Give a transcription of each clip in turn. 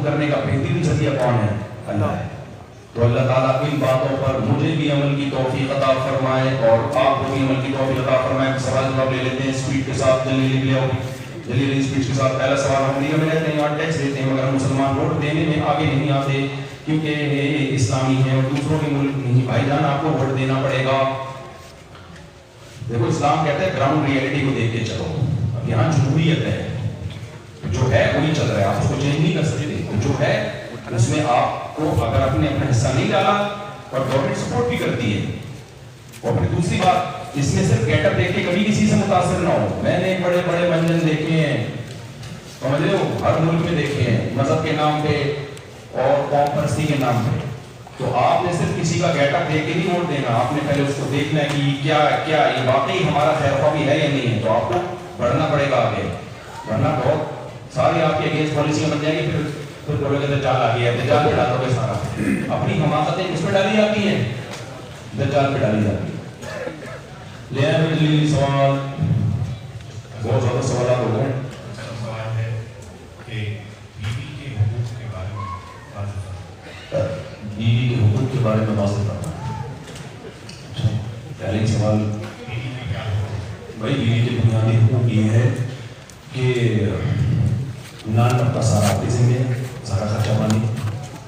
محبت کرنے کا بہترین ذریعہ کون ہے؟ اللہ ہے. تو اللہ تعالیٰ ان باتوں پر مجھے بھی عمل کی توفیق عطا فرمائے اور آپ کو بھی عمل کی توفیق عطا فرمائے. سوال جواب لے لیتے ہیں اسپیڈ کے ساتھ, جلیلی اسپیڈ کے ساتھ. پہلا سوال ہم امریکہ میں رہتے ہیں اور ٹیکس دیتے ہیں مگر ہم مسلمان ووٹ دینے میں آگے نہیں آتے کیونکہ اسلامی ہیں اور دوسروں کے ملک نہیں. بھائی جان آپ کو ووٹ دینا پڑے گا. دیکھو اسلام کہتا ہے گراؤنڈ ریئلٹی کو دیکھ کے چلو. اب یہاں جمہوریت ہے, جو ہے وہی چل رہا ہے, آپ اس کو چینج نہیں کر سکتے. جو ہے اس میں آپ کو اگر آپ نے اپنا حصہ نہیں ڈالا اور گورنمنٹ سپورٹ بھی کرتی ہے. اور پھر دوسری بات, اس میں صرف گیٹ اپ دیکھ کے کبھی کسی سے متاثر نہ ہو. میں نے بڑے بڑے منظر دیکھے ہیں, سمجھ رہے ہو, ہر ملک میں دیکھے ہیں, مذہب کے نام پہ اور قوم پرستی کے نام پہ. تو آپ نے صرف کسی کا گیٹ اپ دیکھ کے نہیں ووٹ دینا, آپ نے پہلے اس کو دیکھنا ہے کہ کیا یہ واقعی ہمارا خیر خواہ بھی ہے یا نہیں ہے. تو آپ کو بڑھنا پڑے گا آگے, ورنہ بہت ساری آپ کے اگینسٹ پالیسیاں بن جائیں گی. پھر بولے گا دجال آ گیا, دجال پہ ڈالو گے سارا. اپنی حماقتیں کس پہ ڈالی جاتی ہیں؟ دجال پہ ڈالی جاتی ہے. لے آئے بجلی سوال, بہت زیادہ سوالات ہو گئے. سوال ہے کہ بیوی کے حقوق کے بارے میں بیوی کے حقوق کے بارے میں واضح کرنا. پہلے سوال بھائی, بیوی کے بنیادی حقوق یہ ہے کہ نان کا سارا آپ کے ذمہ ہے, سارا خرچہ پانی.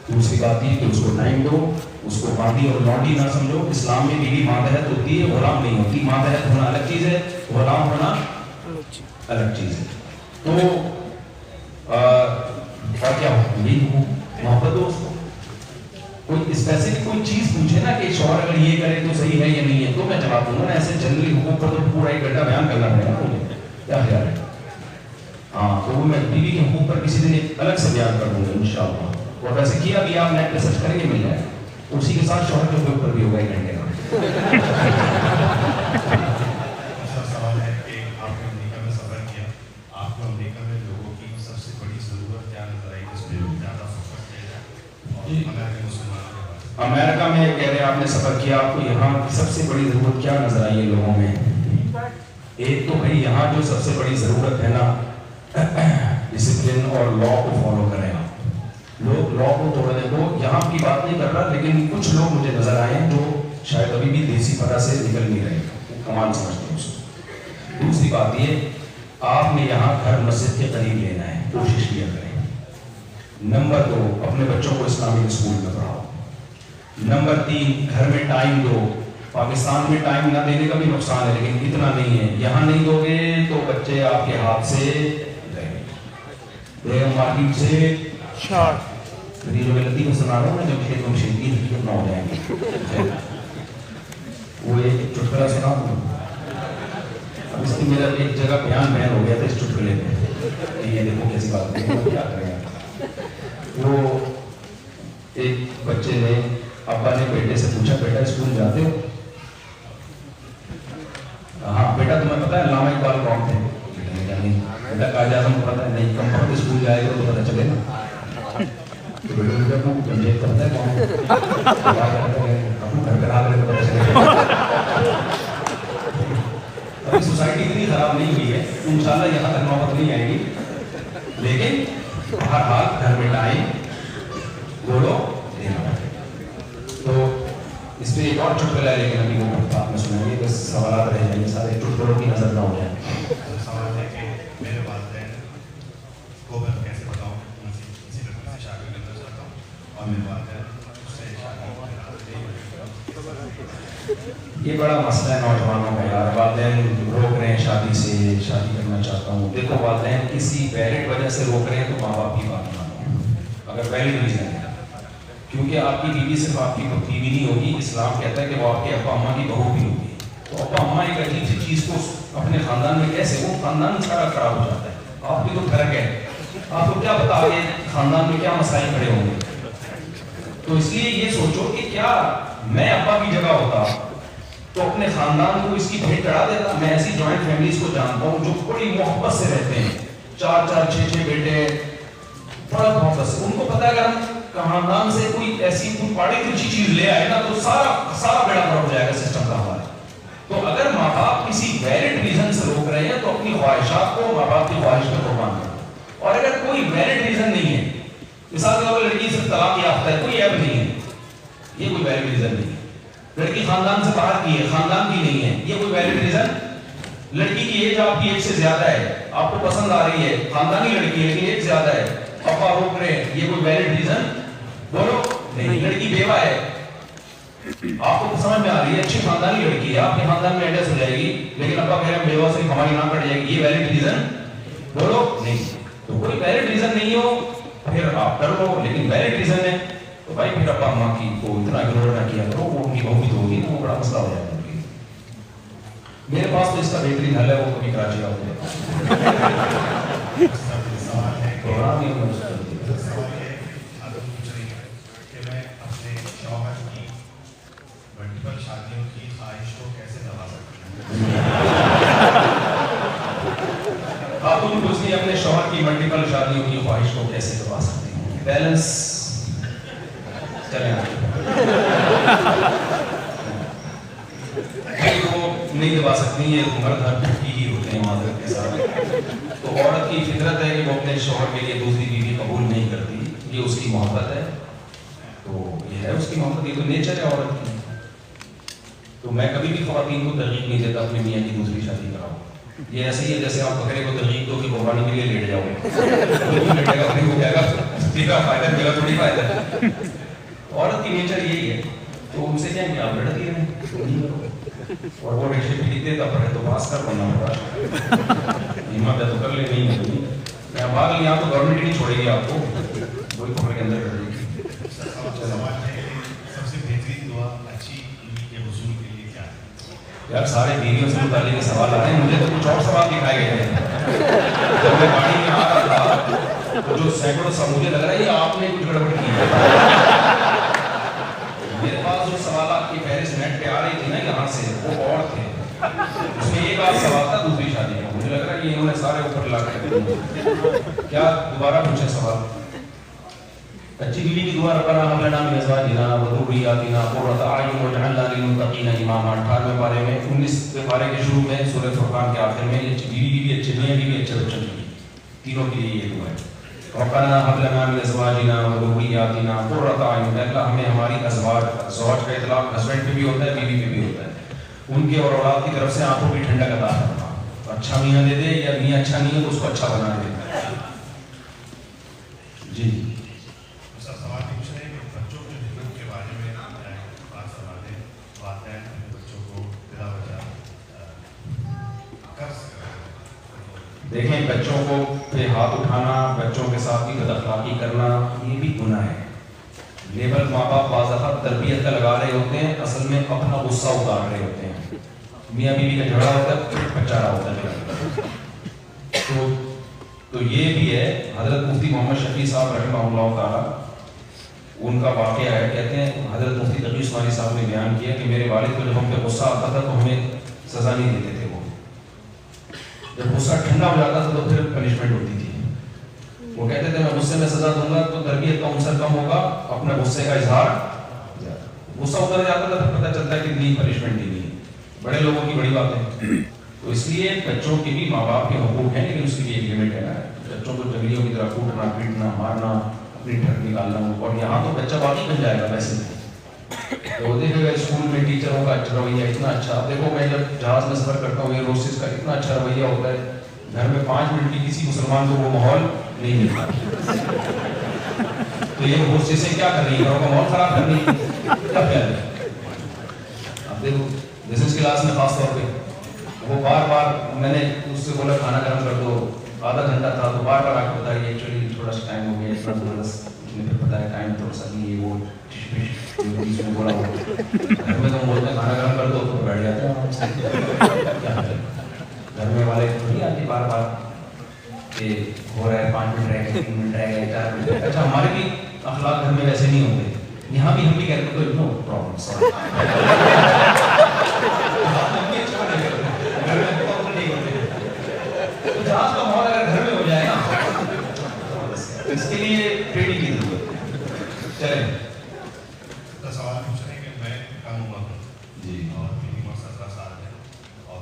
دوسری بات یہ کہ اس کو ٹائم دو, اس کو باندھی اور لونڈی نہ سمجھو. اسلام میں بیوی ماتحت ہوتی ہے, غلام نہیں ہوتی. ماتحت ہونا الگ چیز ہے, غلام ہونا الگ چیز ہے. تو اور کیا یہی حقوق, محبت دو اس کو. کوئی اسپیسیفک کوئی چیز پوچھے نا کہ شوہر اگر یہ کرے تو صحیح ہے یا نہیں ہے, تو میں جواب دوں گا. ایسے جنرلی حقوق پر تو پورا 1 گھنٹہ بیان کرنا پڑے گا مجھے, کیا خیال ہے؟ ہاں, تو وہ میں بیوی کے حقوق پر کسی دن الگ سے بیان کر دوں گا انشاءاللہ. اور ویسے کیا بھی آپ نیٹ پہ سرچ کریں گے مل جائے, اسی کے ساتھ شوہر کے حقوق پر بھی ہوگا 1 گھنٹے کا. سوال ہے کہ آپ نے امریکہ میں سفر کیا, آپ کو امریکہ میں لوگوں کی سب سے بڑی ضرورت کیا نظر آئی جس پہ زیادہ فوکس کیا جائے؟ اور امریکہ میں کہہ رہے ہیں آپ نے سفر کیا, آپ کو یہاں سب سے بڑی ضرورت کیا نظر آئی ہے لوگوں میں؟ ایک تو بھائی یہاں جو سب سے بڑی ضرورت ہے نا, ڈسپلن اور لا کو فالو کریں. لوگ لا کو توڑنے کو, یہاں کی بات نہیں کر رہا, لیکن کچھ لوگ مجھے نظر آئے ہیں جو شاید ابھی بھی دیسی پتہ سے نکل نہیں رہے, کمال سمجھتے ہیں اس کو. دوسری بات یہ, آپ نے یہاں گھر مسجد کے قریب لینا ہے, کوشش کیا کریں. نمبر 2, اپنے بچوں کو اسلامک اسکول میں پڑھاؤ. نمبر 3, گھر میں ٹائم دو. پاکستان میں ٹائم نہ دینے کا بھی نقصان ہے, لیکن اتنا نہیں ہے. یہاں نہیں دو گے تو بچے آپ کے ہاتھ سے مارکیٹ سے شارٹ. یہ جو میں لطیفہ سنا رہا ہوں نا, جب کھیتوں میں شیطان کی حکمت نہ ہو جائیں گے, وہ ایک چٹکلا سنا ہوں. اب اس کی میرا ایک جگہ بیان ہو گیا تھا اس چٹکلے میں, یہ دیکھو کیسی بات ہے, کیا کریں. وہ ایک بچے نے ابا نے بیٹے سے پوچھا, بیٹا اسکول جاتے ہو؟ ہاں بیٹا, تمہیں پتا ہے علامہ اقبال کون تھے؟ بیٹا قائد اعظم کو پتا ہے؟ نہیں. کم وقت اسکول جائے گا تو پتا چلے نا. تو بیٹا کو جنجیت پتا ہے کون, اپنے گھر پہ رہا کر پتا چلے گا. ابھی سوسائٹی اتنی خراب نہیں ہوئی ہے, انشاءاللہ یہاں تک نوبت نہیں آئے گی, لیکن ہر حال گھر میں ٹائم بولو دینا پڑے. تو اس پہ ایک اور چٹکلا ہے, لیکن ابھی وہ آپ نے سنا گے, بس سوالات رہ جائیں گے سارے, چٹکلوں کی نظر نہ ہو جائے. سوال ہے کہ میرے والدین کو میں کیسے بتاؤں, کسی طرح سے شادی کرنا چاہتا ہوں, اور میرے والدین اس سے شادی. یہ بڑا مسئلہ ہے نوجوانوں کا یار, والدین روک رہے ہیں شادی سے, شادی کرنا چاہتا ہوں. دیکھو والدین کسی ویلڈ وجہ سے روک رہے ہیں تو ماں باپ کی بات مانو, اگر ویلڈ ریزن ہے, کیونکہ آپ کی بیوی صرف آپ کی بیوی نہیں ہوگی. اسلام کہتا ہے کہ وہ آپ کے ابا اماں کی بہو بھی ہوگی. تو ابا اماں ایک عجیب سی چیز کو اپنے خاندان میں کیسے, وہ خاندان سارا خراب ہو جاتا ہے. آپ بھی تو فرق ہے, آپ کو کیا پتا آگے خاندان میں کیا مسائل کھڑے ہوں گے. تو اس لیے یہ سوچو کہ کیا میں ابا کی جگہ ہوتا تو اپنے خاندان کو اس کی بھیٹ چڑھا دیتا. میں ایسی جوائنٹ فیملیز کو جانتا ہوں جو بڑی محبت سے رہتے ہیں, 4 6 بیٹے, بڑا محبت سے. ان کو پتا ہے اگر ہم خاندان سے کوئی ایسی کوئی پاڑی کچھ چیز لے آئے نا تو سارا بیڑا گرک ہو جائے گا سسٹم کا ہمارا. تو اگر ماں باپ کسی ویلڈ ریزن سے روک رہے ہیں تو اپنی خواہشات کو ماں باپ کی خواہش میں قربان کریں. اور اگر کوئی ویلڈ ریزن نہیں ہے مثال کے طور پر لڑکی صرف طلاق یافتہ ہے، کوئی ایپ نہیں ہے، یہ کوئی ویلڈ ریزن نہیں ہے۔ لڑکی خاندان سے باہر کی ہے، خاندان کی نہیں ہے، یہ کوئی ویلڈ ریزن۔ لڑکی کی ایج آپ کی ایج سے زیادہ ہے، آپ کو پسند آ رہی ہے، خاندانی لڑکی ہے لیکن ایج زیادہ ہے، پاپا روک رہے ہیں، یہ کوئی ویلڈ ریزن بولو نہیں۔ لڑکی بیوہ ہے، آپ کو سمجھ میں آ رہی ہے، اچھی خاندانی لڑکی ہے، آپ کے خاندان میں ایڈجسٹ ہو جائے گی، لیکن ابا کہہ رہے ہیں بیوہ سے ہماری نام کٹ جائے گی، یہ ویلڈ ریزن بولو نہیں۔ تو کوئی ویلڈ ریزن نہیں ہو پھر آپ کر لو، لیکن ویلڈ ریزن ہے تو بھائی پھر ابا اماں کی کو اتنا اگنور نہ کیا کرو، وہ ان کی بہو بھی تو ہوگی نا، وہ بڑا مسئلہ ہو جائے گا۔ میرے پاس تو اس کا بہترین حل ہے، وہ کبھی کراچی کا ہوتا ہے سوال ہے پروگرام ہی ہونا چاہیے۔ سوال ہے آپ پوچھ رہی ہیں کہ میں اپنے شوہر کی ملٹیپل شادیوں کی خواہش کو کیسے دبا سکتی ہوں؟ خاتون پوچھتی ہے اپنے شوہر کی ملٹیپل شادیوں کی خواہش کو کیسے دبا سکتی ہیں؟ بیلنس چلیں وہ نہیں دبا سکتی، یہ مرد ہر کی ہی ہوتے ہیں معذرت کے ساتھ۔ تو عورت کی فطرت ہے کہ وہ اپنے شوہر کے لیے دوسری بیوی قبول نہیں کرتی، یہ اس کی محبت ہے، تو یہ ہے اس کی محبت، یہ تو نیچر ہے عورت کی۔ تو میں کبھی بھی خواتین کو ترغیب نہیں دیتا اپنے میاں کی دوسری شادی کراؤ۔ یہ ایسے ہی ہے جیسے آپ بکرے کو ترغیب دو کہ قربانی کے لیے لیٹ جاؤ گے، لیٹے گا پھر وہ کہے گا تیرا فائدہ میرا تھوڑی فائدہ ہے۔ عورت کی نیچر یہی ہے، تو ان سے کیا کہ آپ لڑتی رہیں اور وہ ریشے بھی دیتے تو پڑھے تو پاس کر بننا ہوگا، ہمت ہے تو کر لے، نہیں ہے تو میں بھاگ لیا تو گورنمنٹ ہی نہیں چھوڑے گی آپ کو، وہی پکڑ کے اندر کر دے گی۔ سوال ہے سب سے بہترین دعا اچھی بیوی کے حصول کے لیے کیا ہے؟ یار سارے بیویوں سے متعلق سوال آ رہے ہیں، مجھے تو کچھ اور سوال دکھائے گئے ہیں۔ جب میں گاڑی میں آ رہا تھا تو جو سینکڑوں سب مجھے لگ رہا ہے یہ آپ نے کچھ گڑبڑ کی ہے۔ میرے پاس جو سوالات کی فہرست نیٹ پہ آ رہی تھی نا یہاں سے، وہ اور تھے، اس میں ایک آدھ سوال تھا دوسری شادی کا، مجھے لگ رہا ہے کہ انہوں نے سارے اوپر لا کے کیا دوبارہ پوچھے سوال؟ اچھی بیوی کی دعا ربنا هب لنا من ازواجنا وذرياتنا قرة اعين واجعلنا للمتقين اماما، 18ویں پارے میں 19ویں پارے کے شروع میں سورہ فرقان کے آخر میں اچھی بیوی کی بھی، اچھے میاں کی بھی، اچھے بچوں کی بھی، تینوں کے لیے یہ دعا ہے۔ ربنا هب لنا من ازواجنا وذرياتنا قرة اعين، اللہ ہمیں ہماری ازواج، زوج کا اطلاق ہسبینڈ پہ بھی ہوتا ہے، بیوی پہ بھی ہوتا ہے، ان کے اور اولاد کی طرف سے آنکھوں کی ٹھنڈک عطا فرما، اچھا میاں دے دے یا میاں اچھا نہیں ہے تو اس کو اچھا بنا دے۔ جی سوال پوچھ رہے ہیں کہ بچوں کے حقوق کے بارے میں بات سوالیں والدین اپنے بچوں کو بلا وجہ کر سکتے۔ دیکھیں بچوں کو پہ ہاتھ اٹھانا، بچوں کے ساتھ بھی بد اخلاقی کرنا، یہ بھی گناہ ہے۔ لیبل ماں باپ بعض دفعہ تربیت کا لگا رہے ہوتے ہیں، اصل میں اپنا غصہ اتار رہے ہوتے ہیں، میاں بیوی کا جھگڑا ہوتا ہے، بچہ رہا ہوتا ہے۔ تو یہ بھی ہے، حضرت مفتی محمد شفیع صاحب رحمہ اللہ تعالیٰ، ان کا واقعہ ہے، کہتے ہیں حضرت مفتی تقی عثمانی صاحب نے بیان کیا کہ میرے والد کو جب ہم پہ غصہ آتا تھا تو ہمیں سزا نہیں دیتے تھے، وہ جب غصہ ٹھنڈا ہو جاتا تھا تو پھر پنشمنٹ ہوتی تھی۔ وہ کہتے تھے میں غصے میں سزا دوں گا تو تربیت کا عنصر کم ہوگا، اپنے غصے کا اظہار، غصہ اتر جاتا تھا پھر پتہ چلتا ہے کہ نہیں پنشمنٹ ہی نہیں، بڑے لوگوں کی بڑی بات ہے۔ تو اس لیے بچوں کے بھی ماں باپ کے حقوق ہیں، لیکن اس کی بھی ایک لمٹ ہے نا، بچوں کو جنگلیوں کی طرح کوٹنا پیٹنا مارنا، اپنی ٹھگ نکالنا، اور یہاں تو بچہ باقی بن جائے گا ویسے۔ تو دیکھے گا اسکول میں ٹیچروں کا اچھا رویہ اتنا اچھا، دیکھو میں جب جہاز میں سفر کرتا ہوں ایئر ہوسٹس کا اتنا اچھا رویہ ہوتا ہے، گھر میں 5 منٹ کی کسی مسلمان کو وہ ماحول نہیں ملتا۔ تو یہ ہوسٹسیں کیا کر رہی ہیں، گھروں کا ماحول خراب کر رہی ہیں، کیا خیال ہے؟ اب دیکھو بزنس کلاس میں خاص طور پہ وہ بار بار میں نے اس سے بولا کھانا گرم کر دو، آدھا گھنٹہ تھا تو بار بار آ کے بتایا ایکچولی تھوڑا سا ٹائم ہو گیا، اتنا زبردست مجھے پتا ہے ٹائم تھوڑا سا نہیں ہے، وہ بیچ میں بولا ہو گھر میں تو ہم بولتے ہیں کھانا گرم کر دو تو بیٹھ جاتے ہیں، کیا گھر میں والے تھوڑی آتی بار بار کہ ہو رہا ہے 5 منٹ رہ گئے 3 منٹ رہ گئے 4 منٹ۔ اچھا ہمارے بھی اخلاق گھر میں ویسے نہیں ہوتے، یہاں بھی ہم بھی کہتے ہیں نو پرابلم سوری، جہاز کا ماحول اگر گھر میں ہو جائے نا، اس کے لیے ٹریننگ کی ضرورت ہے۔ چلیں تو سوال پوچھ رہے ہیں کہ میں کم عمر ہوں جی، اور میری عمر 17 سال ہے اور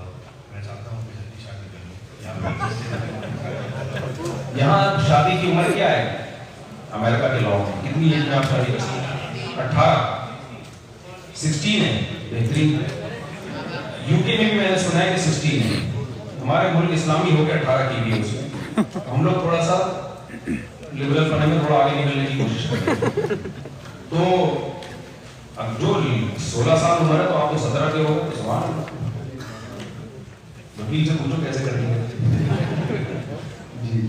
میں چاہتا ہوں کہ جلدی شادی کر لوں، یہاں شادی کی عمر کیا ہے؟ امریکہ کے لاؤ میں کتنی ایج میں آپ شادی کر سکتے ہیں؟ 18 16 ہے، بہترین. یو کے میں بھی میں نے سنا ہے کہ 16 ہے. ہمارے ملک اسلامی ہو کے 18 کی بھی اس میں. ہم لوگ تھوڑا سا لبرل پنے میں تھوڑا آگے نکلنے کی کوشش کرتے ہیں. تو اب جو 16 سال عمر ہے تو آپ تو 17 کے ہو گئے. سبحان اللہ. وکیل سے پوچھو کیسے کریں گے. جی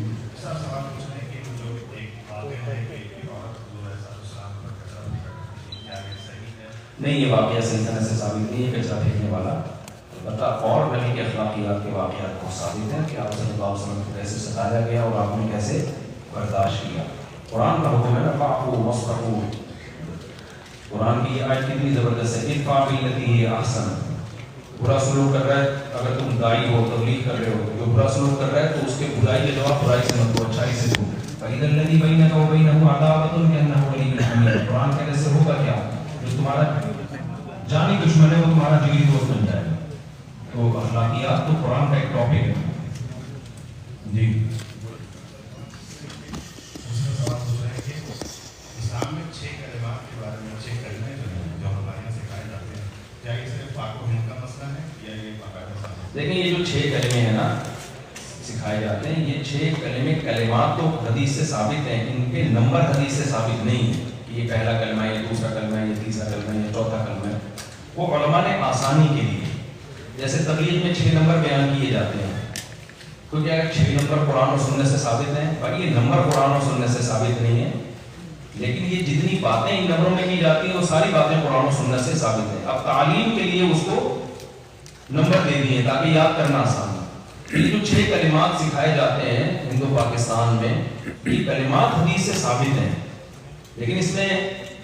سر سوال پوچھنا ہے کہ جو ایک واقعہ ہے کہ ایک عورت جو ہے سلام پر کچرا پھینکتی ہے، کیا یہ صحیح ہے؟ نہیں، یہ واقعہ صحیح طرح سے ثابت نہیں ہے کچرا پھینکنے والا. البتہ اور نبی کے اخلاقیات کے واقعات بہت ثابت ہیں کہ آپ صلی اللہ علیہ وسلم کو کیسے ستایا گیا اور آپ نے کیسے برداشت کیا. قرآن کا حکم ہے نا فاعفوا واصفحوا. قرآن کی یہ آیت کتنی زبردست ہے. ادفع بالتی ہی احسن. برا سلوک کر رہا ہے، اگر تم دائی ہو تبلیغ کر رہے ہو، جو برا سلوک کر رہا ہے تو اس کے برائی کے جواب برائی سے مت دو، اچھائی سے دو. فَإِذَا الَّذِي بَيْنَكَ وَبَيْنَهُ عَدَاوَةٌ كَأَنَّهُ وَلِيٌّ حَمِيمٌ. قرآن کہنے سے ہوگا کیا؟ جو تمہارا جانی دشمن ہے وہ تمہارا جگری دوست بن جائے گا. تو اخلاقیات تو قرآن کا ایک ٹاپک ہے. جی دوسرا سوال پوچھ رہے ہیں کہ اسلام میں 6 کلمات کے بارے میں 6 کلمے جو ہمارے یہاں سکھائے جاتے ہیں، کیا یہ صرف پاک و ہند کا مسئلہ ہے یا یہ باقاعدہ سب؟ دیکھیں یہ جو 6 کلمے ہیں نا سکھائے جاتے ہیں، یہ 6 کلمے کلمات تو حدیث سے ثابت ہیں، ان کے نمبر حدیث سے ثابت نہیں ہے کہ یہ پہلا کلمہ ہے، یہ دوسرا کلمہ ہے، یہ تیسرا کلمہ ہے، یہ چوتھا کلمہ ہے. وہ علماء نے آسانی کے لیے جیسے تبلیغ میں 6 نمبر بیان کیے جاتے ہیں، کیونکہ اگر 6 نمبر قرآن و سنت سے ثابت ہیں، باقی یہ نمبر قرآن و سنت سے ثابت نہیں ہے، لیکن یہ جتنی باتیں ان نمبروں میں کی جاتی ہیں وہ ساری باتیں قرآن و سنت سے ثابت ہیں. اب تعلیم کے لیے اس کو نمبر دے دیے تاکہ یاد کرنا آسان ہو. یہ جو 6 کلمات سکھائے جاتے ہیں ہندو پاکستان میں، یہ کلمات حدیث سے ثابت ہیں، لیکن اس میں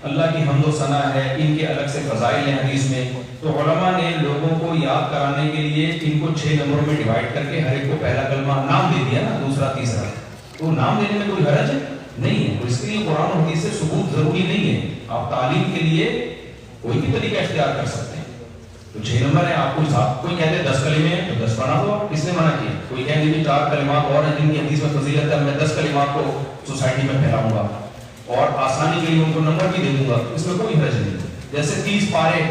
اللہ کی حمد و ثنا ہے، ان کے الگ سے فضائل ہیں حدیث میں. تو علماء نے لوگوں کو یاد کرانے کے لیے ان کو 6 نمبروں میں ڈیوائڈ کر کے ہر ایک کو پہلا کلمہ نام دے دیا نا، دوسرا تیسرا. تو نام دینے میں کوئی حرج نہیں ہے، تو اس کے لیے قرآن و حدیث سے ثبوت ضروری نہیں ہے. آپ تعلیم کے لیے کوئی بھی طریقہ اختیار کر سکتے ہیں. تو 6 نمبر ہے، آپ کو حساب کوئی کہتے ہیں 10 کلمے ہیں تو 10 بنا دو. کس نے منع کیا؟ کوئی کہتے ہیں 4 کلمات اور ہیں جن کی حدیث میں فضیلت ہے، میں 10 کلمات کو سوسائٹی میں پھیلاؤں گا اور آسانی کے لیے ان کو نمبر بھی دے دوں گا، اس میں کوئی حرج نہیں. جیسے 30 پارے،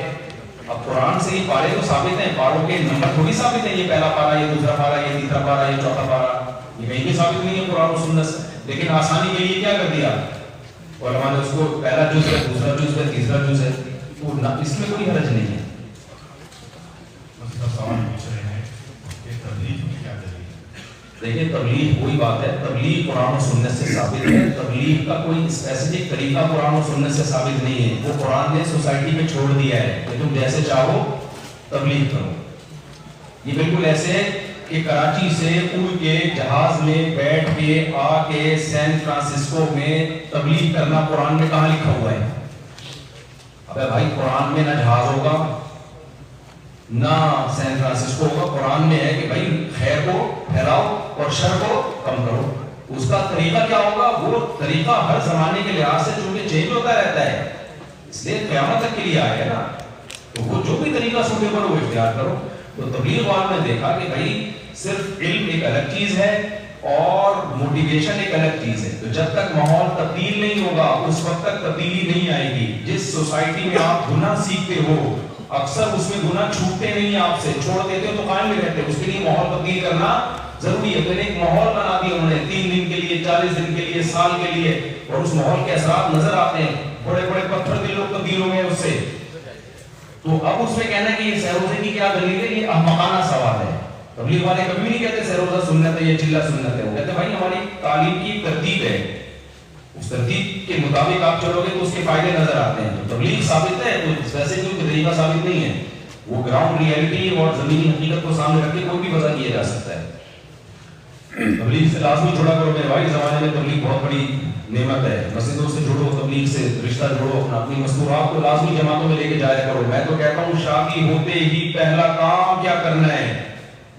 اب قرآن سے یہ پارے تو ثابت ہیں، پاروں کے نمبر تھوڑی ثابت ہیں، یہ پہلا پارا، یہ دوسرا پارا، یہ تیسرا پارا، یہ چوتھا پارا، یہ کہیں بھی ثابت نہیں ہے قرآن و سنت سے. لیکن آسانی کے لیے کیا کر دیا علماء نے، اس کو پہلا جز ہے، دوسرا جز ہے، تیسرا جز ہے، تو اس میں کوئی حرج نہیں ہے. سوال پوچھ رہے ہیں کہ تبلیغ میں کیا دلیل ہے؟ دیکھیں تبلیغ وہی بات ہے، تبلیغ قرآن و سنت سے ثابت ہے. تبلیغ کا کوئی اسپیسیفک طریقہ قرآن و سنت سے ثابت نہیں ہے، وہ قرآن نے سوسائٹی میں چھوڑ دیا ہے کہ تم جیسے چاہو تبلیغ کرو. یہ بالکل ایسے ہے کہ کراچی سے اڑ کے جہاز میں بیٹھ کے آ کے سین فرانسسکو میں تبلیغ کرنا قرآن میں کہاں لکھا ہوا ہے؟ ابے بھائی قرآن میں نہ جہاز ہوگا نہ سین فرانسسکو ہوگا. قرآن میں ہے کہ بھائی خیر کو پھیلاؤ اور شر کو کم کرو. اس کا طریقہ کیا ہوگا؟ وہ طریقہ ہر زمانے کے لحاظ سے چونکہ چینج ہوتا رہتا ہے، اس لیے قیامت تک کے لیے آئے گا نا، تو وہ جو بھی طریقہ سوٹیبل وہ اختیار کرو. تو تبلیغ والوں نے دیکھا کہ بھائی صرف علم ایک الگ چیز ہے اور موٹیویشن ایک الگ چیز ہے. تو جب تک ماحول تبدیل نہیں ہوگا اس وقت تک تبدیلی نہیں آئے گی. جس سوسائٹی میں آپ گناہ سیکھتے ہو اکثر اس میں گناہ چھوٹتے نہیں ہیں، آپ سے چھوڑ دیتے ہو تو قائم بھی رہتے. اس کے لیے ماحول تبدیل کرنا ضروری ہے. پہلے ایک ماحول بنا دیا انہوں نے 3 دن کے لیے، 40 دن کے لیے، سال کے لیے، اور اس ماحول کے اثرات نظر آتے ہیں. بڑے بڑے پتھر کے لوگ تبدیل ہو گئے اس سے. تو اب اس میں کہنا کہ یہ سہروزے کی کیا دلیل ہے، یہ احمقانہ سوال ہے. تبلیغ والے کبھی نہیں کہتے سہروزہ سنت ہے یا چلہ سنت ہے. وہ کہتے ہیں بھائی ہماری تعلیم کی ترتیب ہے، اس ترتیب کے مطابق آپ چلو گے تو اس کے فائدے نظر آتے ہیں. تو تبلیغ ثابت ہے تو ویسے کوئی طریقہ ثابت نہیں ہے. وہ گراؤنڈ ریئلٹی اور زمینی حقیقت کو سامنے رکھ کے کوئی بھی وضع کیا جا سکتا ہے. تبلیغ سے لازمی جڑا کرو میرے بھائی. زمانے میں تبلیغ بہت بڑی نعمت ہے. مسجدوں سے جڑو، تبلیغ سے رشتہ جوڑو، اپنی مستورات کو لازمی جماعتوں میں لے کے جایا کرو. میں تو کہتا ہوں شادی ہوتے ہی پہلا کام کیا کرنا ہے؟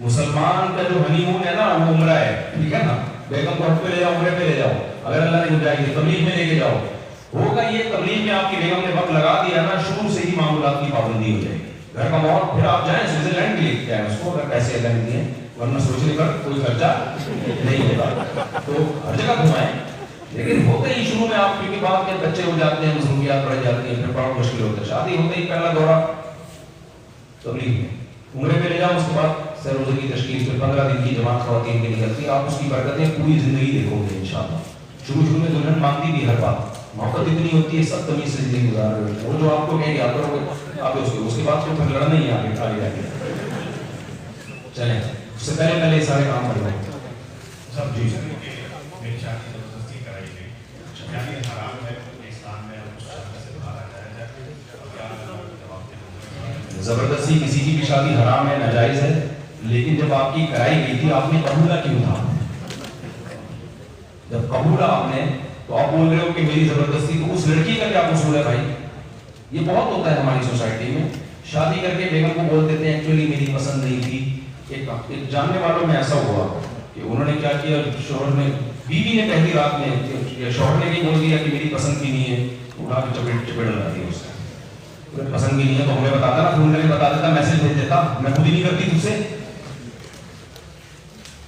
مسلمان کا جو ہنی مون ہے نا وہ عمرہ ہے، ٹھیک ہے نا. بیگم کو ہٹ پہ لے جاؤ، عمرے پہ لے جاؤ، اگر اللہ نے گنجائش دی تبلیغ میں لے کے جاؤ. ہوگا یہ تبلیغ میں آپ کی بیگم نے وقت لگا دیا نا، شروع سے ہی معاملات کی پابندی ہو جائے گی. گھر کا ماحول پھر آپ جائیں سوئٹزرلینڈ کے لیے جائیں، اس کو اگر پیسے اللہ نے دیے، ورنہ سوچنے پر کوئی خرچہ نہیں ہوگا. تو ہر جگہ گھمائیں لیکن ہوتے ہی شروع میں آپ کیونکہ بعد کے بچے ہو جاتے ہیں، مصروفیات بڑھ جاتی ہیں، پھر بڑا مشکل ہوتا ہے. شادی ہوتے ہی پہلا دورہ تبلیغ میں، عمرے میں لے جاؤ، اس کے بعد سہ روزے کی تشکیل، پھر 15 دن کی جماعت خواتین کی نکلتی ہے. آپ اس کی برکتیں پوری زندگی دیکھو گے انشاءاللہ. شروع میں دلہن مانگتی بھی ہر بات، محبت اتنی ہوتی ہے، سب تمیز سے زندگی گزار رہے ہوتے ہیں. وہ جو آپ کو کہیں گے آپ کرو گے، آپ اس کے بعد تو پھر لڑنا ہی آگے آگے آگے. چلیں اس سے پہلے یہ سارے کام کر رہے ہیں. سب جی میری شادی زبردستی کرائی گئی، یعنی حرام ہے اسلام میں اس شادی سے باہر آ جایا جائے. زبردستی کسی کی بھی شادی حرام ہے، ناجائز ہے، لیکن جب آپ کی کرائی گئی تھی آپ نے قبولہ کیوں تھا؟ جب قبولہ آپ نے تو آپ بول رہے ہو کہ میری زبردستی، تو اس لڑکی کا کیا قصور ہے بھائی؟ یہ بہت ہوتا ہے ہماری سوسائٹی میں. شادی کر کے بیگم کو بول دیتے ہیں ایکچولی میری پسند نہیں تھی. ایک جاننے والوں میں ایسا ہوا کہ انہوں نے کیا کیا، شوہر نے، بیوی نے پہلی رات میں، شوہر نے بھی بول دیا کہ میری پسند کی نہیں ہے، اٹھا کے چپیڑ لگا دی اس کا. پسند کی نہیں ہے تو ہمیں بتاتا نا، فون کر کے بتا دیتا، میسج بھیج دیتا، میں خود ہی نہیں کرتی تجھ سے.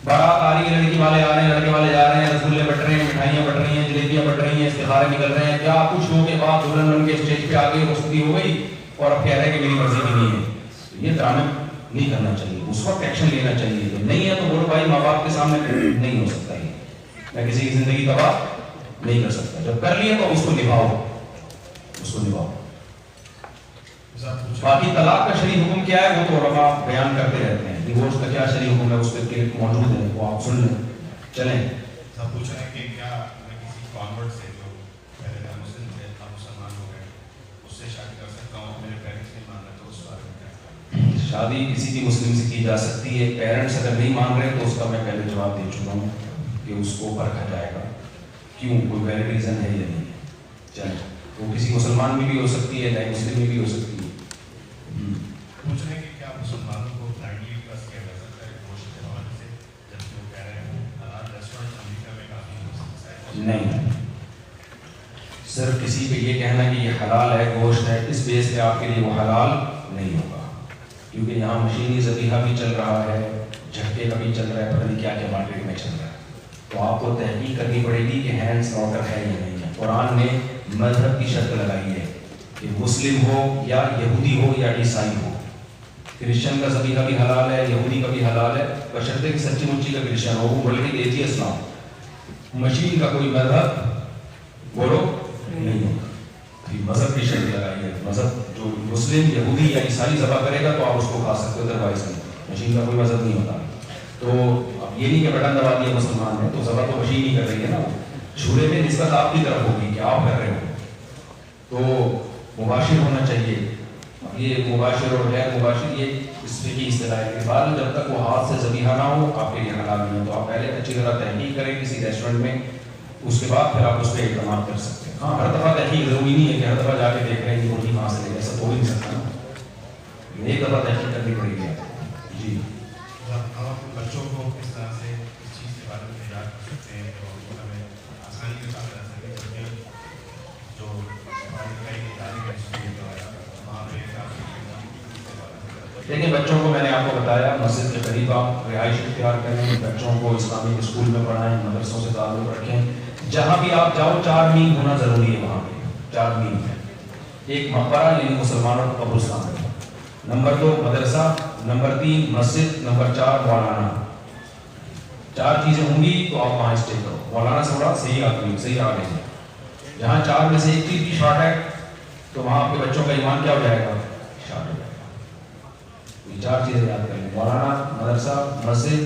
بارات آ رہی ہے، لڑکی والے آ رہے ہیں، لڑکے والے جا رہے ہیں، رسگلے بٹ رہے ہیں، مٹھائیاں بٹ رہی ہیں، جلیبیاں بٹ رہی ہیں، استخارے نکل رہے ہیں، کیا کچھ شو کے بعد دلہن بن کے اسٹیج پہ آ گئی، رخصتی ہو گئی اور اب کہہ رہے ہیں کہ میری مرضی کی نہیں ہے. یہ ڈرامے نہیں کرنا چاہیے، اس وقت ایکشن لینا چاہیے. جب نہیں ہے تو بولو بھائی ماں باپ کے سامنے نہیں ہو سکتا ہے، میں کسی کی زندگی تباہ نہیں کر سکتا. جب کر لیے تو اس کو نبھاؤ، اس کو نبھاؤ. باقی طلاق کا شرعی حکم کیا ہے وہ تو علماء بیان کرتے رہتے ہیں. ڈیورس کا کیا شرعی حکم ہے اس پہ کلپ موجود ہے، وہ آپ سن لیں. چلیں سب پوچھ رہے ہیں کہ کیا میں کسی کانورٹ سے جو پہلے میں مسلم تھے اب مسلمان ہو گئے اس سے شادی کر سکتا ہوں؟ میرے پیرنٹس نہیں مان رہے تو اس بارے میں کیا؟ شادی کسی بھی مسلم سے کی جا سکتی ہے. پیرنٹس اگر نہیں مان رہے تو اس کا میں پہلے جواب دے چکا ہوں کہ اس کو پرکھا جائے گا کیوں، کوئی ویلڈ ریزن ہے یا نہیں. چلیں وہ کسی مسلمان میں بھی ہو سکتی ہے، نئے مسلم میں بھی ہو سکتی ہے. پوچھ رہے ہیں کہ کیا مسلمانوں کو بلائنڈلی ٹرسٹ کیا جا سکتا ہے گوشت کے حوالے سے، جبکہ وہ کہہ رہے ہیں حلال ریسٹورینٹ امریکہ میں کافی ہو سکتا ہے؟ نہیں، صرف کسی پہ یہ کہنا کہ یہ حلال ہے، گوشت ہے، اس بیس پہ آپ کے لیے وہ حلال نہیں ہوگا. کیونکہ یہاں مشینی ذبیحہ بھی چل رہا ہے، جھٹکے کا بھی چل رہا ہے، پتہ نہیں کیا کیا مارکیٹ میں چل رہا ہے. تو آپ کو تحقیق کرنی پڑے گی کہ ہینڈ سلاٹر ہے یا نہیں ہے. قرآن نے مذہب کی شرط لگائی ہے کہ مسلم ہو یا یہودی ہو یا عیسائی ہو. کرسچن کا ذبیحہ بھی حلال ہے، یہودی کا بھی حلال ہے، بشرطے کہ سچی مچی کا کرسچن ہو، بلکہ دیتی اسلام. مشین کا کوئی مذہب بولو نہیں ہوگا. مذہب کی شرط لگائی ہے. مذہب جو مسلم، یہودی یا عیسائی ذبح کرے گا تو آپ اس کو کھا سکتے ہو، ادروائز نہیں. مشین کا کوئی مذہب نہیں ہوتا. تو اب یہ نہیں کہ بٹن دبا دیا مسلمان ہے تو ذبح تو مشین ہی کر رہی ہے نا. چھوڑے میں نسبت آپ کی طرف ہوگی کہ آپ کر رہے ہو، تو مباشر ہونا چاہیے. یہ مباشر اور غیر مباشر یہ اس پہ کی اصطلاح ہے کہ بعد جب تک وہ ہاتھ سے ذبیحہ نہ ہو آپ کے لیے حلال نہیں ہے. تو آپ پہلے اچھی طرح تحقیق کریں کسی ریسٹورینٹ میں، اس کے بعد پھر آپ اس پہ اعتماد کر سکتے ہیں. ہاں ہر دفعہ تحقیق ضروری نہیں ہے کہ ہر دفعہ جا کے دیکھ رہے ہیں کہ روٹی کہاں سے لے، ایسا تو ہو ہی نہیں سکتا نا. ایک دفعہ تحقیق کرنی پڑے گی. جی ہم اپنے بچوں کو کس طرح سے اس چیز کے بارے میں تیار کر سکتے ہیں اور ہمیں آسانی کے ساتھ رہ سکیں، کیونکہ جو ہماری تعلیم ہے وہاں پہ دیکھیں بچوں کو میں نے آپ کو بتایا مسجد کے قریب آپ رہائش اختیار کریں، بچوں کو اسلامی اسکول میں پڑھائیں، مدرسوں سے تعلق رکھیں. جہاں بھی آپ جاؤ 4 میل ہونا ضروری ہے. وہاں پہ 4 میل ہے. ایک مقبرہ یعنی مسلمانوں کا قبرستان ہے، نمبر 2 مدرسہ، نمبر 3 مسجد، نمبر 4 مولانا. 4 چیزیں ہوں گی تو آپ وہاں اسٹے کرو. مولانا سے بڑا صحیح آدمی، صحیح آگے ہے. جہاں 4 میں سے ایک چیز کی شارٹ ہے تو وہاں آپ کے بچوں کا ایمان کیا ہو جائے گا؟ شارٹ ہو جائے گا. 4 چیزیں یاد کر لیں: مولانا، مدرسہ، مسجد،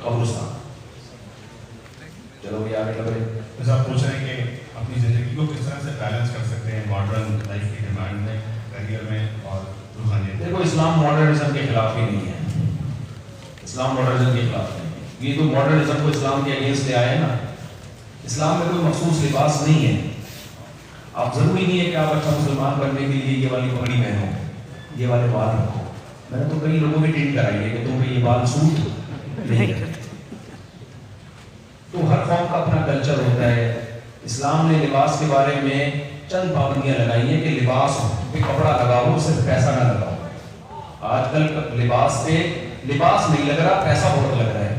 قبرستان. چلو یہ آگے بڑھے. جیسا آپ پوچھ رہے ہیں کہ اپنی زندگی کو کس طرح سے بیلنس کر سکتے ہیں ماڈرن لائف کی ڈیمانڈ میں، کریئر میں اور روحانیت. دیکھو اسلام ماڈرنزم کے خلاف ہی نہیں ہے. اسلام ماڈرنزم کے خلاف نہیں ہے. یہ تو ماڈرنزم کو اسلام کے اگینسٹ لے آئے ہیں نا. اسلام میں کوئی مخصوص لباس نہیں ہے. آپ ضروری نہیں ہے کہ آپ اچھا مسلمان بننے کے لیے یہ والی پگڑی پہنو، یہ والے بال رکھو. میں نے تو کئی لوگوں کی ٹرین کرائی ہے کہ تم پہ یہ بال سوٹ نہیں کرتے. تو ہر قوم کا اپنا کلچر ہوتا ہے. اسلام نے لباس کے بارے میں چند پابندیاں لگائی ہیں کہ لباس پہ کپڑا لگاؤ، صرف پیسہ نہ لگاؤ. آج کل لباس پہ لباس نہیں لگ رہا، پیسہ بہت لگ رہا ہے.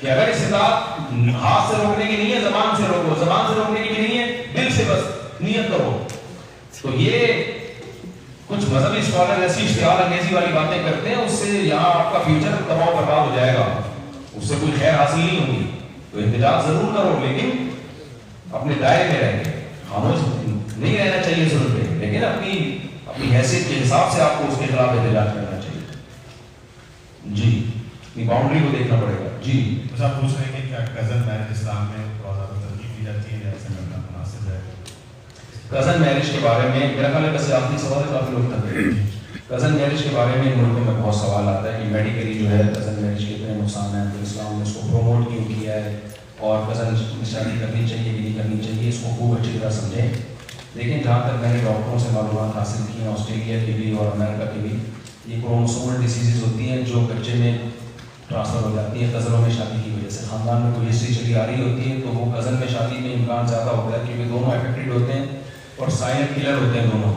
کہ اگر استطاعت ہاتھ سے روکنے کی نہیں ہے زبان سے روکو, زبان سے روکنے کی بھی نہیں ہے دل سے بس نیت کرو. تو یہ کچھ مذہبی اسکالر ایسی اشتعال انگیزی والی باتیں کرتے ہیں, اس سے یہاں آپ کا فیوچر تباہ و برباد ہو جائے گا, اس سے کوئی خیر حاصل نہیں ہوگی. تو احتجاج ضرور کرو لیکن اپنے دائرے میں رہیں گے, خاموش نہیں رہنا چاہیے ضرور پہ, لیکن اپنی حیثیت کے حساب سے آپ کو اس کے خلاف احتجاج کرنا چاہیے. جی اپنی باؤنڈری کو دیکھنا پڑے گا. جی تو آپ پوچھ رہے ہیں کہ کیا کزن میرج اسلام میں بہت زیادہ ترغیب دی جاتی ہے یا ایسے کرنا مناسب ہے؟ کزن میرج کے بارے میں میرا خیال ہے بس آخری سوال ہے, کافی لوگ تک کزن میرج کے بارے میں ملکوں میں بہت سوال آتا ہے کہ میڈیکلی جو ہے کزن میرج کے اتنے نقصان ہیں, تو اسلام نے اس کو پروموٹ کیوں کیا ہے, اور کزن شادی کرنی چاہیے کہ نہیں کرنی چاہیے, اس کو خوب اچھی طرح سمجھیں. لیکن جہاں تک میں نے ڈاکٹروں سے معلومات حاصل کی ہیں آسٹریلیا کی بھی اور امریکہ کی بھی, یہ کروموسومل ڈیزیزز ہوتی ہیں جو بچے میں ٹرانسفر ہو جاتی ہے کزنوں میں شادی کی وجہ سے. خاندان میں کوئی ہسٹری چلی آ رہی ہوتی ہے تو وہ کزن میں شادی میں امکان زیادہ ہوتا ہے, کیونکہ دونوں افیکٹڈ ہوتے ہیں اور سائلنٹ کلر ہوتے ہیں دونوں,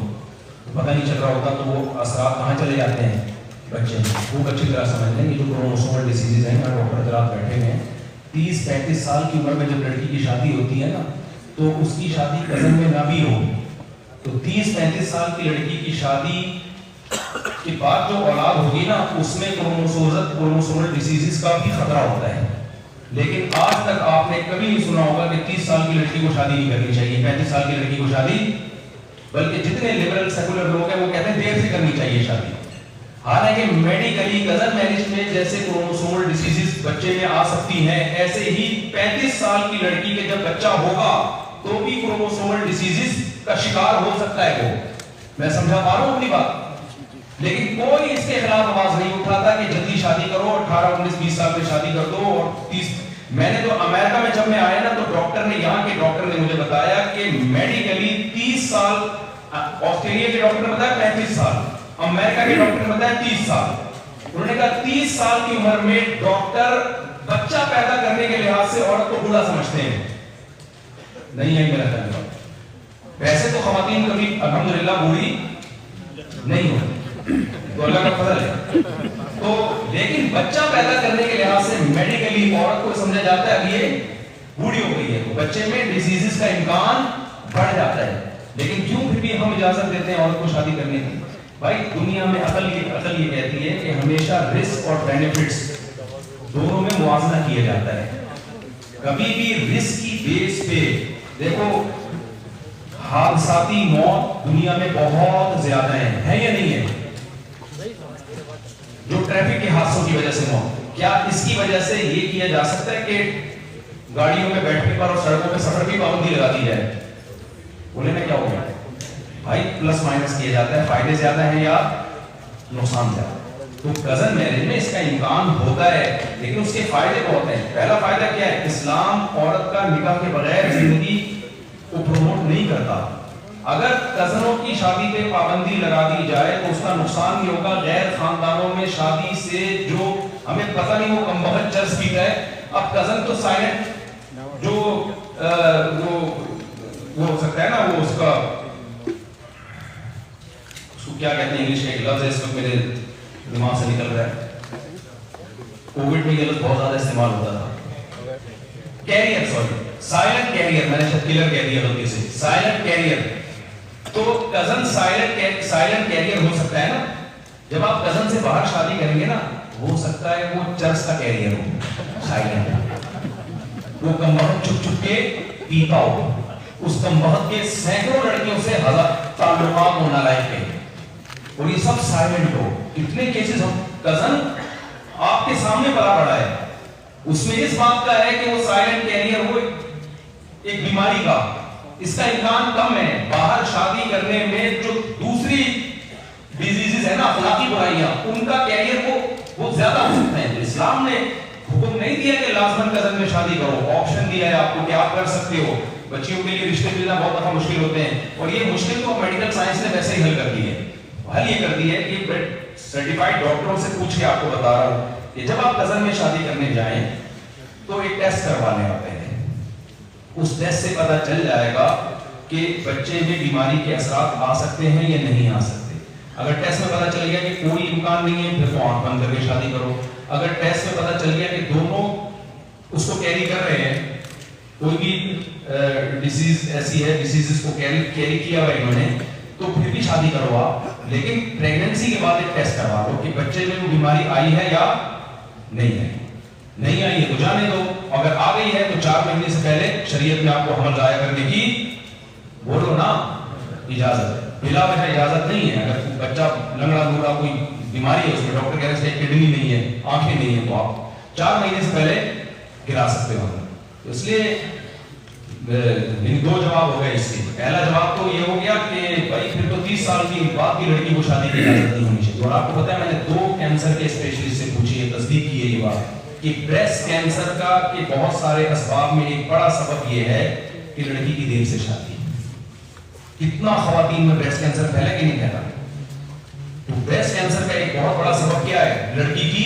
پتہ نہیں چل رہا ہوتا تو وہ اثرات کہاں چلے جاتے ہیں بچے میں. خوب اچھی طرح سمجھ لیں کہ جو کروموسومل ڈیزیزز ہیں, ڈاکٹر حضرات بیٹھے ہوئے ہیں, 30-35 سال کی عمر میں جب لڑکی کی شادی ہوتی ہے نا تو اس کی شادی کزن میں نہ بھی ہو, تو 30-35 سال کی لڑکی کی شادی کے بعد جو اولاد ہوگی نا اس میں کروموسومل ڈیزیزز کا بھی خطرہ ہوتا ہے. لیکن آج تک آپ نے کبھی نہیں سنا ہوگا کہ 30 سال کی لڑکی کو شادی نہیں کرنی چاہیے, 35 سال کی لڑکی کو شادی, بلکہ جتنے لبرل سیکولر لوگ ہیں وہ کہتے ہیں دیر سے کرنی چاہیے شادی. حالانکہ میڈیکلی کزن میرج میں جیسے کروموسومل ڈیزیزز بچے میں آ سکتی ہیں, ایسے ہی 35 سال کی لڑکی کے جب بچہ ہوگا تو بھی کروموسومل ڈیزیزز کا شکار ہو سکتا ہے وہ. میں سمجھا پا رہا ہوں اپنی بات, لیکن کوئی اس کے خلاف آواز نہیں اٹھاتا کہ جلدی شادی کرو, 18-19-20 سال میں شادی کر دو. اور 30 میں نے تو امریکہ میں جب میں آیا نا تو ڈاکٹر نے, یہاں کے ڈاکٹر نے مجھے بتایا کہ میڈیکلی 30 سال, آسٹریلیا کے ڈاکٹر نے بتایا 35 سال, امریکہ کے ڈاکٹر نے بتایا 30 سال. انہوں نے کہا 30 سال کی عمر میں ڈاکٹر بچہ پیدا کرنے کے لحاظ سے عورت کو بوڑھا سمجھتے ہیں. نہیں ہے میرا خیال. ویسے تو خواتین کبھی الحمدللہ بوڑھی نہیں ہوتی, تو اللہ کا فضل ہے. تو لیکن بچہ پیدا کرنے کے لحاظ سے میڈیکلی عورت کو سمجھا جاتا ہے اب یہ بوڑھی ہو گئی ہے, تو بچے میں ڈیزیزز کا امکان بڑھ جاتا ہے. لیکن کیوں پھر بھی ہم اجازت دیتے ہیں عورت کو شادی کرنے کی؟ بھائی دنیا میں عقل یہ کہتی ہے کہ ہمیشہ رسک اور بینیفٹس دونوں میں موازنہ کیا جاتا ہے. کبھی بھی رسک کی بیس پہ دیکھو, حادثاتی موت دنیا میں بہت زیادہ ہیں یا نہیں ہے؟ جو ٹریفک کے حادثوں کی وجہ سے موت, کیا اس کی وجہ سے یہ کیا جا سکتا ہے کہ گاڑیوں میں بیٹھنے پر اور سڑکوں پہ سفر کی پابندی لگا دی جائے؟ بولے نا کیا ہو گیا بھائی, پلس مائنس کیا جاتا ہے, فائدے زیادہ ہیں یا نقصان زیادہ. تو کزن میرج میں اس کا امکان ہوتا ہے لیکن اس کے فائدے بہت ہیں. پہلا فائدہ کیا ہے, اسلام عورت کا نکاح کے بغیر زندگی کو پروموٹ نہیں کرتا. اگر کزنوں کی شادی پہ پابندی لگا دی جائے تو اس کا نقصان یہ ہوگا, غیر خاندانوں میں شادی سے جو ہمیں پتہ نہیں وہ کم بخت چرس پیتا ہے. اب کزن تو سائلنٹ جو وہ ہو سکتا ہے نا, وہ اس کو کیا کہتے ہیں, انگلش کا ایک لفظ ہے اس وقت میرے دماغ سے نکل رہا ہے, کووڈ میں یہ لفظ بہت زیادہ استعمال ہوتا تھا, کیریئر, سوری سائلنٹ کیریئر, میں نے شاید کلر کہہ دیا غلطی سے, سائلنٹ کیریئر. تو کزن سائلنٹ کیریئر ہو سکتا ہے نا. جب آپ کزن سے باہر شادی کریں گے نا, ہو سکتا ہے وہ چرس کا کیریئر ہو, سائلنٹ, وہ کم بخت چھپ چھپ کے پیتا ہو, اس کم بخت کے سینکڑوں لڑکیوں سے تعلقات ہونا لائق ہے, اور یہ سب سائلنٹ ہو. کتنے کیسز ہم کزن آپ کے سامنے پلا پڑا ہے, اس میں اس بات کا ہے کہ وہ سائلنٹ کیریئر ہو ایک بیماری کا, اس کا امکان کم ہے. باہر شادی کرنے میں جو دوسری ڈیزیزز ہیں نا, اخلاقی برائیاں, ان کا کیریئر وہ زیادہ ہو سکتے ہیں. اسلام نے حکم نہیں دیا کہ لازماً کزن میں شادی کرو, آپشن دیا ہے آپ کو کہ آپ کر سکتے ہو. بچیوں کے لیے رشتے ملنا بہت دفعہ مشکل ہوتے ہیں, اور یہ مشکل تو میڈیکل سائنس نے ویسے ہی حل کر دی ہے. حل یہ کر دی ہے کہ سرٹیفائڈ ڈاکٹروں سے پوچھ کے آپ کو بتا رہا ہوں کہ جب آپ کزن میں شادی کرنے جائیں تو ایک ٹیسٹ کروانے آتے ہیں. اس ٹیسٹ سے پتہ چل جائے گا کہ بچے میں بیماری کے اثرات آ سکتے ہیں یا نہیں آ سکتے. اگر ٹیسٹ میں پتہ چل گیا کہ کوئی امکان نہیں ہے, پھر تو آنکھ بند کر کے شادی کرو. اگر ٹیسٹ میں پتہ چل گیا کہ دونوں اس کو کیری کر رہے ہیں, کوئی بھی ڈیزیز ایسی ہے, ڈیزیز کو کیری کیا ہوا انہوں نے, تو پھر بھی شادی کروا, لیکن پریگننسی کے بعد ایک ٹیسٹ کروا دو کہ بچے میں وہ بیماری آئی ہے یا نہیں ہے. نہیں آئی ہے تو جانے دو, اگر آ گئی ہے تو 4 مہینے سے پہلے شریعت میں آپ کو حمل ضائع کرنے کی بولو نا اجازت ہے, بلا وجہ اجازت نہیں ہے. اگر بچہ لنگڑا لوڑا کوئی بیماری ہے اس میں, ڈاکٹر کہہ رہے ہیں کڈنی نہیں ہے, آنکھیں نہیں ہیں, تو آپ 4 مہینے سے پہلے گرا سکتے ہو. تو اس لیے 2 جواب ہو گئے اس کے. پہلا جواب تو یہ ہو گیا کہ بھائی پھر تو 30 سال کی بعد کی لڑکی کو شادی کی اجازت نہیں ہونی چاہیے. اور آپ کو پتا ہے میں نے 2 کینسر کے اسپیشلسٹ سے پوچھی ہے, تصدیق کی ہے یہ بات کہ بریسٹ کینسر کا کہ بہت سارے اسباب میں ایک بڑا سبب یہ ہے کہ لڑکی کی دیر سے شادی. کتنا خواتین میں بریسٹ کینسر پھیلا کہ نہیں پھیلا؟ تو بریسٹ کینسر کا ایک بہت بڑا سبب کیا ہے؟ لڑکی کی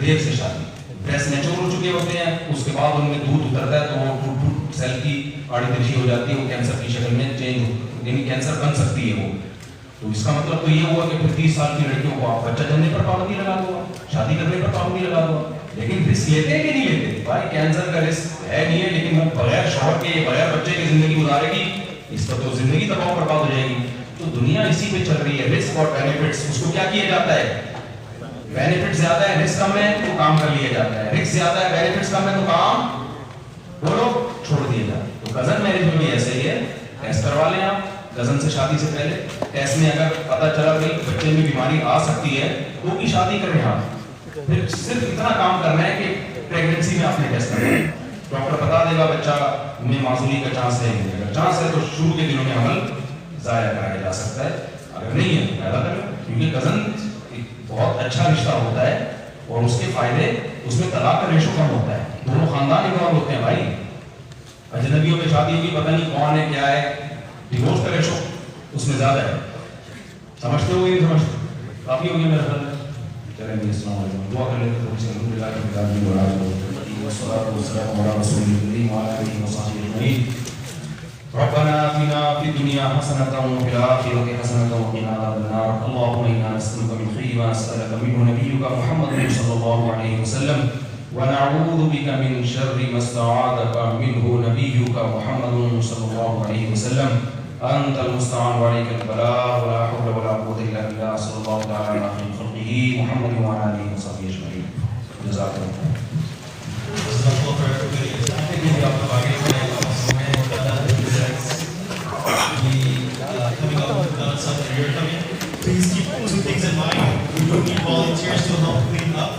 دیر سے شادی. بریسٹ میچور ہو چکے ہوتے ہیں, اس کے بعد ان میں دودھ اترتا ہے تو وہ ٹوٹ سیل کی آڑی ترچھی ہو جاتی ہے, وہ کینسر کی شکل میں چینج ہو, یعنی کینسر بن سکتی ہے وہ. تو اس کا مطلب تو یہ ہوا کہ پھر 30 سال کی لڑکیوں کو آپ بچہ جننے پر پابندی لگا دو, شادی کرنے پر پابندی لگا دو. لیکن رسک لیتے ہیں کہ نہیں لیتے؟ بھائی کینسر کا رسک ہے نہیں ہے, لیکن وہ بغیر شوہر کے بغیر بچے کی زندگی گزارے گی, اس پر تو زندگی تباہ و برباد ہو جائے گی. تو دنیا اسی پہ چل رہی ہے, رسک اور بینیفٹس. اس کو کیا کیا جاتا ہے؟ بینیفٹ زیادہ ہے, رسک کم ہے تو کام کر لیا جاتا ہے. رسک زیادہ ہے, بینیفٹس کم ہے تو کام بولو چھوڑ دیا جاتا ہے. تو کزن میرج میں بھی ایسے ہی ہے. ٹیسٹ کروا لیں آپ کزن سے شادی سے پہلے. ٹیسٹ میں اگر پتہ چلا کہ بچے میں بیماری آ سکتی ہے تو بھی شادی کریں آپ. پھر صرف اتنا کام کرنا ہے کہ پریگننسی میں آپ نے ٹیسٹ کرنا ہے. ڈاکٹر بتا دے گا بچہ میں معذوری کا چانس ہے, اگر چانس ہے تو شروع کے دنوں میں حمل ضائع کرایا جا سکتا ہے, اگر نہیں ہے تو پیدا کر لیں. کیونکہ کزن بہت اچھا رشتہ ہوتا ہے اور اس کے فائدے, اس میں طلاق کا ریشو کم ہوتا ہے, دونوں خاندان انوالو ہوتے ہیں. بھائی اجنبیوں میں شادی ہوگی, پتہ نہیں کون ہے کیا ہے, ڈیورس کا ریشو اس میں زیادہ ہے. سمجھتے ہو یہ سمجھتے کافی ہو گیا میرا خیال ہے. چلیں گے, السلام علیکم. دعا کر لیتے ہیں الحمدللہ رب العالمین والصلاة والسلام على رسول الله وعلى آله وصحبه أجمعين. ربنا آتنا في الدنيا حسنة وفي الآخرة حسنة وقنا عذاب النار. اللهم إنا نسألك من خير ما سألك منه نبيك محمد صلى الله عليه وسلم, ونعوذ بك من شر ما استعاذك منه نبيك محمد صلى الله عليه وسلم. أنت المستعان وعليك البلاغ ولا حول ولا قوة إلا بالله. صلى الله تعالى على خير خلقه محمد وعلى آله وصحبه أجمعين. جزاك الله. Please keep 2 things in mind. We do need volunteers to help clean up,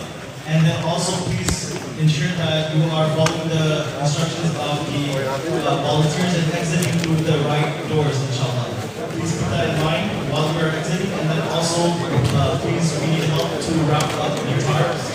and then also please ensure that you are following the instructions of the volunteers and exiting through the right doors, inshallah. Please keep that in mind while we are exiting, and then also please we need help to wrap up the tarps.